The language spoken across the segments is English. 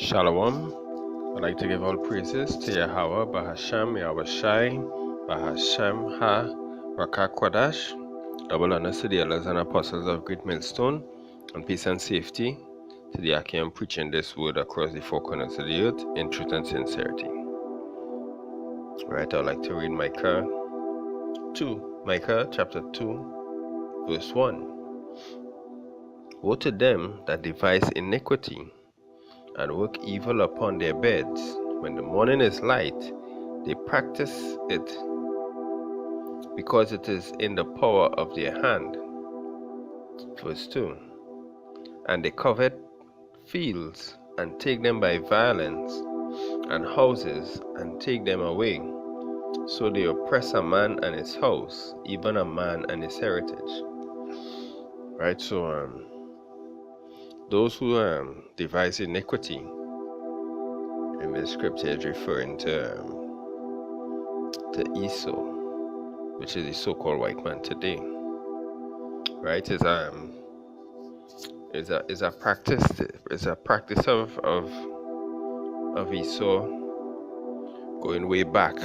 Shalom. I'd like to give all praises to Yahweh, Bahasham, Yahweh Shai, Bahasham Ha, Rakak Kwadash. Double honors to the elders and apostles of Great Millstone, and peace and safety to the Akim preaching this word across the four corners of the earth in truth and sincerity. Right, I'd like to read Micah chapter 2, verse 1. Woe to them that devise iniquity and work evil upon their beds. When the morning is light, they practice it, because it is in the power of their hand. Verse 2. And they covet fields, and take them by violence, and houses, and take them away. So they oppress a man and his house, even a man and his heritage. Right, so those who devise iniquity in the scripture is referring to Esau, which is the so-called white man today. Right, is a practice of Esau going way back.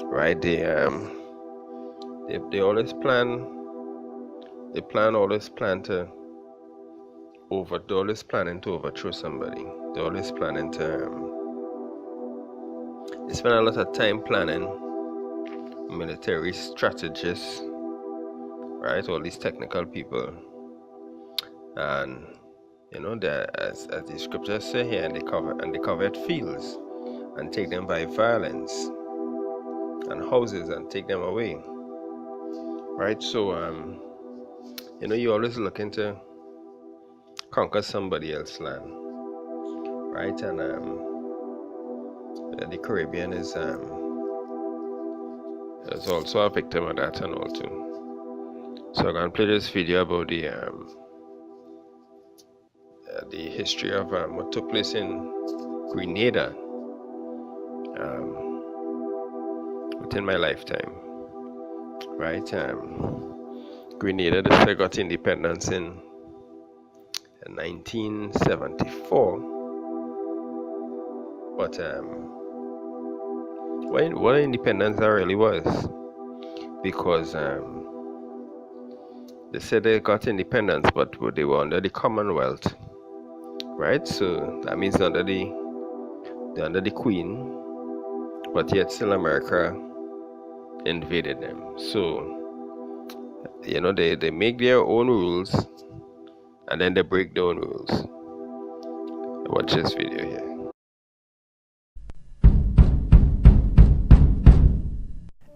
Right, they always plan planning to overthrow somebody. They're always planning to they spend a lot of time planning, military strategists, right? All these technical people, and as the scriptures say here, and they covet fields and take them by violence, and houses and take them away. Right, so you're always looking to conquer somebody else's land, right? And the Caribbean is also a victim of that and all too. So I'm going to play this video about the history of what took place in Grenada within my lifetime, right? Grenada just got independence in 1974, but what independence that really was, because they said they got independence, but they were under the Commonwealth, right? So that means they're under the Queen, but yet still America invaded them. So they make their own rules, and then they break their own rules. Watch this video here.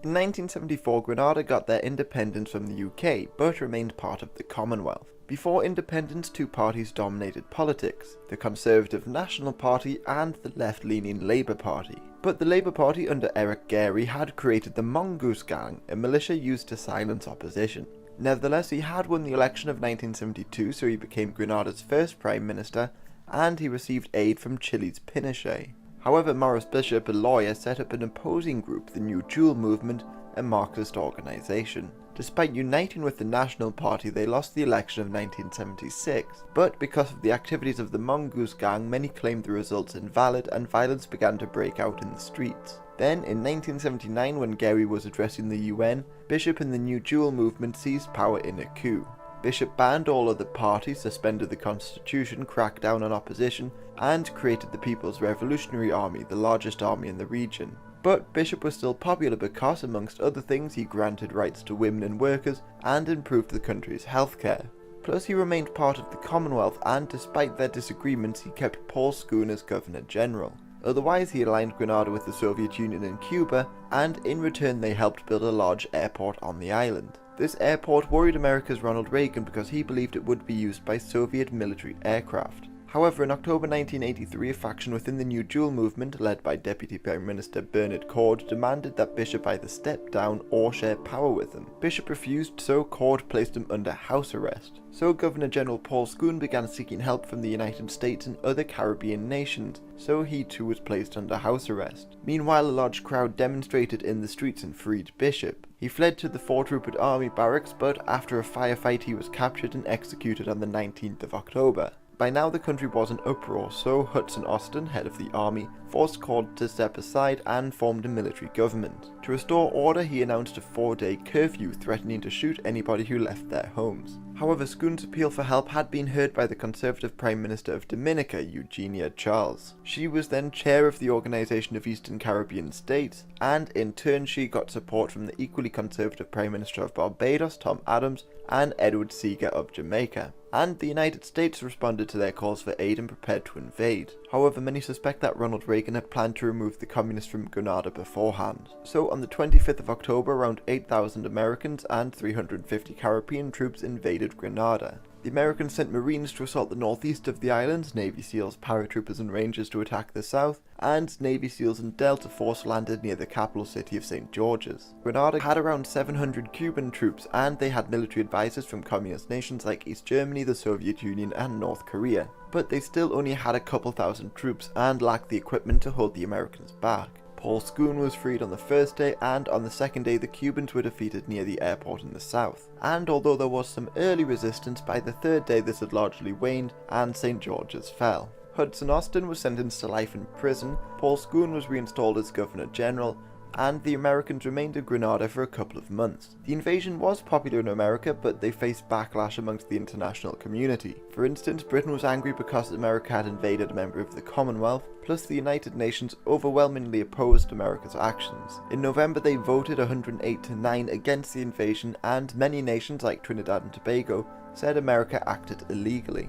In 1974, Grenada got their independence from the UK, but remained part of the Commonwealth. Before independence, two parties dominated politics, the Conservative National Party and the left-leaning Labour Party. But the Labour Party under Eric Gairy had created the Mongoose Gang, a militia used to silence opposition. Nevertheless, he had won the election of 1972, so he became Grenada's first Prime Minister, and he received aid from Chile's Pinochet. However, Maurice Bishop, a lawyer, set up an opposing group, the New Jewel Movement, a Marxist organisation. Despite uniting with the National Party, they lost the election of 1976, but because of the activities of the Mongoose Gang, many claimed the results invalid and violence began to break out in the streets. Then, in 1979, when Gairy was addressing the UN, Bishop and the New Jewel Movement seized power in a coup. Bishop banned all other parties, suspended the constitution, cracked down on opposition, and created the People's Revolutionary Army, the largest army in the region. But Bishop was still popular because, amongst other things, he granted rights to women and workers, and improved the country's healthcare. Plus, he remained part of the Commonwealth, and despite their disagreements, he kept Paul Schoon as Governor General. Otherwise, he aligned Grenada with the Soviet Union and Cuba, and in return they helped build a large airport on the island. This airport worried America's Ronald Reagan because he believed it would be used by Soviet military aircraft. However, in October 1983, a faction within the New Jewel Movement, led by Deputy Prime Minister Bernard Cord, demanded that Bishop either step down or share power with them. Bishop refused, so Cord placed him under house arrest. So Governor General Paul Schoon began seeking help from the United States and other Caribbean nations, so he too was placed under house arrest. Meanwhile, a large crowd demonstrated in the streets and freed Bishop. He fled to the Fort Rupert Army barracks, but after a firefight he was captured and executed on the 19th of October. By now the country was in uproar, so Hudson Austin, head of the army, forced Court to step aside and formed a military government. To restore order, he announced a 4-day curfew, threatening to shoot anybody who left their homes. However, Schoon's appeal for help had been heard by the conservative Prime Minister of Dominica, Eugenia Charles. She was then chair of the Organization of Eastern Caribbean States, and in turn she got support from the equally conservative Prime Minister of Barbados, Tom Adams, and Edward Seager of Jamaica. And the United States responded to their calls for aid and prepared to invade. However, many suspect that Ronald Reagan had planned to remove the communists from Grenada beforehand. So on the 25th of October, around 8,000 Americans and 350 Caribbean troops invaded Grenada. The Americans sent Marines to assault the northeast of the island, Navy SEALs, paratroopers and Rangers to attack the south, and Navy SEALs and Delta Force landed near the capital city of St. George's. Grenada had around 700 Cuban troops, and they had military advisors from communist nations like East Germany, the Soviet Union and North Korea. But they still only had a couple thousand troops and lacked the equipment to hold the Americans back. Paul Schoon was freed on the first day, and on the second day the Cubans were defeated near the airport in the south. And although there was some early resistance, by the third day this had largely waned and St. George's fell. Hudson Austin was sentenced to life in prison, Paul Schoon was reinstalled as Governor General, and the Americans remained in Grenada for a couple of months. The invasion was popular in America, but they faced backlash amongst the international community. For instance, Britain was angry because America had invaded a member of the Commonwealth, plus the United Nations overwhelmingly opposed America's actions. In November they voted 108-9 against the invasion, and many nations like Trinidad and Tobago said America acted illegally.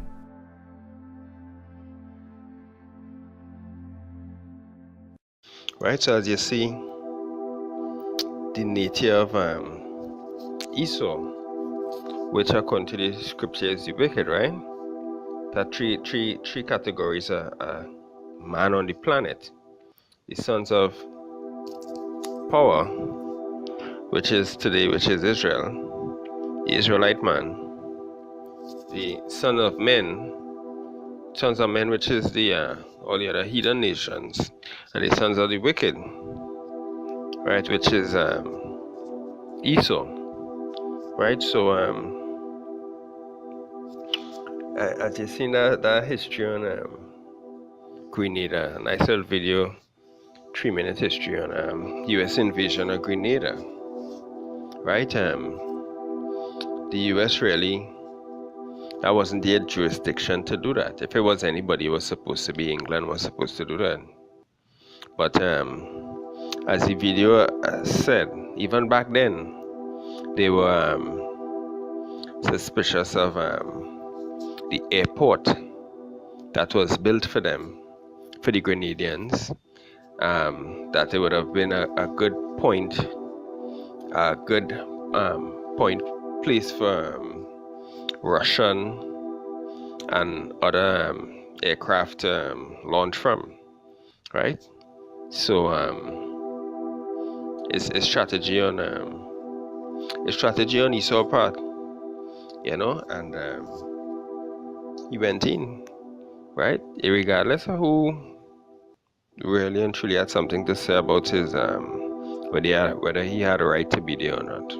Right, so as you see, the nature of Esau, which according to the scripture is the wicked, right? That three categories are man on the planet, the sons of power, which is Israel, the Israelite man, the sons of men, which is the all the other heathen nations, and the sons of the wicked, right, which is Esau, right? So I just seen that history on Grenada, a nice little video, 3-minute history on U.S. invasion of Grenada, right? The U.S. really, that wasn't their jurisdiction to do that. If it was anybody, it was supposed to be England was supposed to do that. But as the video said, even back then, they were suspicious of the airport that was built for them, for the Grenadians, that it would have been a good place for Russian and other aircraft launch from, right? So it's strategy on Esau part, and he went in, right? Regardless of who really and truly had something to say about his whether he had a right to be there or not,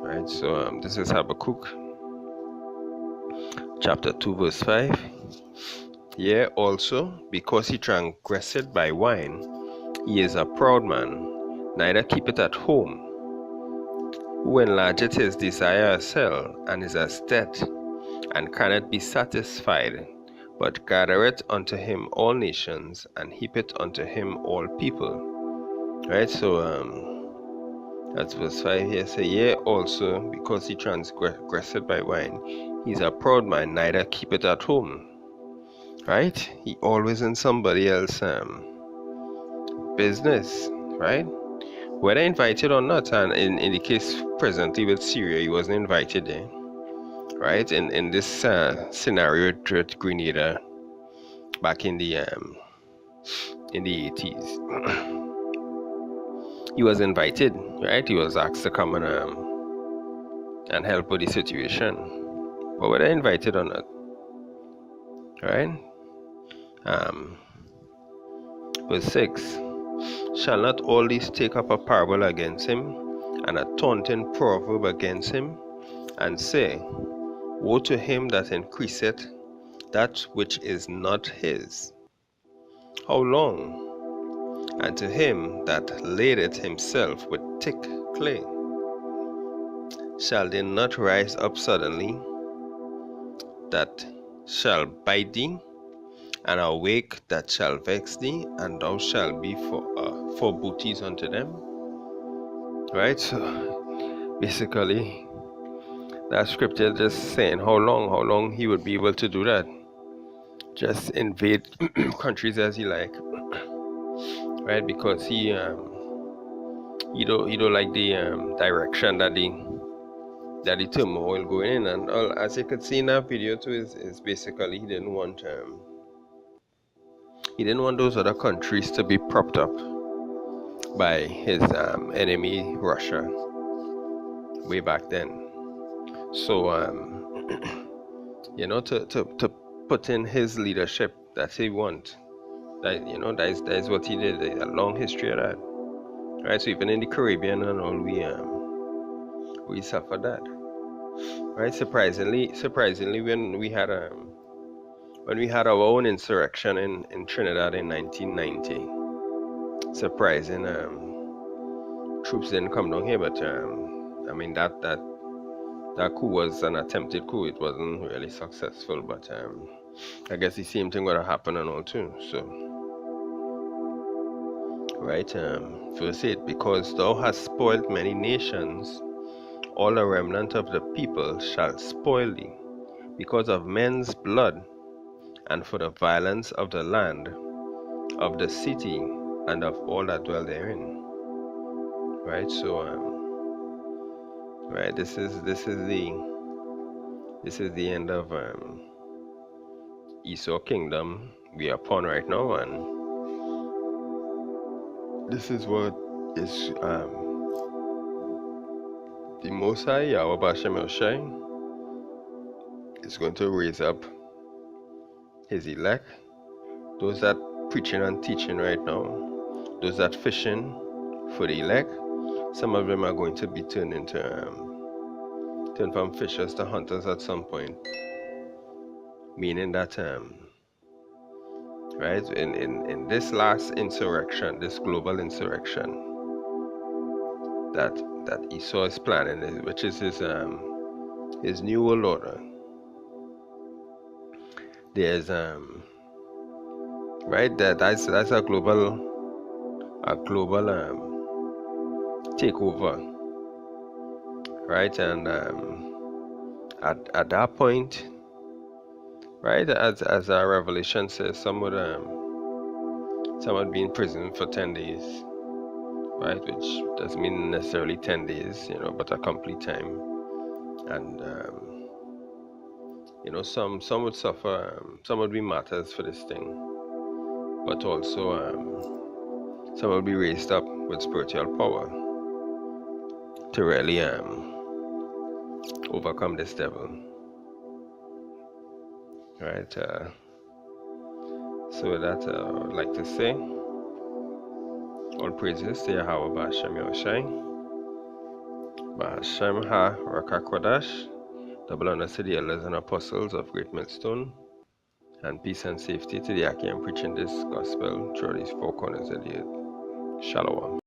right? So this is Habakkuk chapter 2 verse 5. Yea, also, because he transgressed by wine, he is a proud man, neither keepeth at home, who enlargeth his desire as hell, and is as death, and cannot be satisfied, but gathereth unto him all nations, and heapeth unto him all people. Right, so that's verse 5 here. Say, yea, also, because he transgressed by wine, he's a proud man, neither keepeth at home. Right? He always in somebody else's business, right? Whether invited or not, and in the case presently with Syria, he wasn't invited there, right? In this scenario with Grenada back in the 80s, he was invited, right? He was asked to come and help with the situation, but whether invited or not, right? Verse 6, shall not all these take up a parable against him, and a taunting proverb against him, and say, woe to him that increaseth that which is not his? How long? And to him that laid it himself with thick clay, shall they not rise up suddenly, that shall bite thee, and awake that shall vex thee, and thou shalt be for booties unto them? Right? So basically, that scripture just saying how long he would be able to do that. Just invade countries as he like, right? Because he don't like the direction that the turmoil going in, and all, as you could see in that video too, is basically he didn't want those other countries to be propped up by his enemy Russia way back then. So to put in his leadership that he want, that is what he did. There's a long history of that, right? So even in the Caribbean and all, we suffered that, right? Surprisingly, when we had our own insurrection in Trinidad in 1990, surprising, troops didn't come down here, but I mean that coup was an attempted coup. It wasn't really successful, but I guess the same thing would have happened and all too. So, right, verse 8, because thou hast spoiled many nations, all the remnant of the people shall spoil thee, because of men's blood, and for the violence of the land, of the city, and of all that dwell therein. Right, so right, this is the end of Esau kingdom we are upon right now, and this is what is the Most High Yahweh Bashem Yoshai is going to raise up his elect, those that preaching and teaching right now, those that fishing for the elect. Some of them are going to be turned from fishers to hunters at some point, meaning that right, in this last insurrection, this global insurrection that Esau is planning, which is his new world order, there's right, that's a global takeover, right? And at that point, right, as our revelation says, some would be in prison for 10 days, right, which doesn't mean necessarily 10 days, but a complete time. And some would suffer, some would be martyrs for this thing, but also some will be raised up with spiritual power to really overcome this devil, right? So that I would like to say, all praises to Yahweh Ba'Shem Yahushai, Ba'Shem Ha-Rakakwadash, double honor to the elders and apostles of Great Millstone, and peace and safety to the Aki and preaching this gospel through these four corners of the earth. Shalom.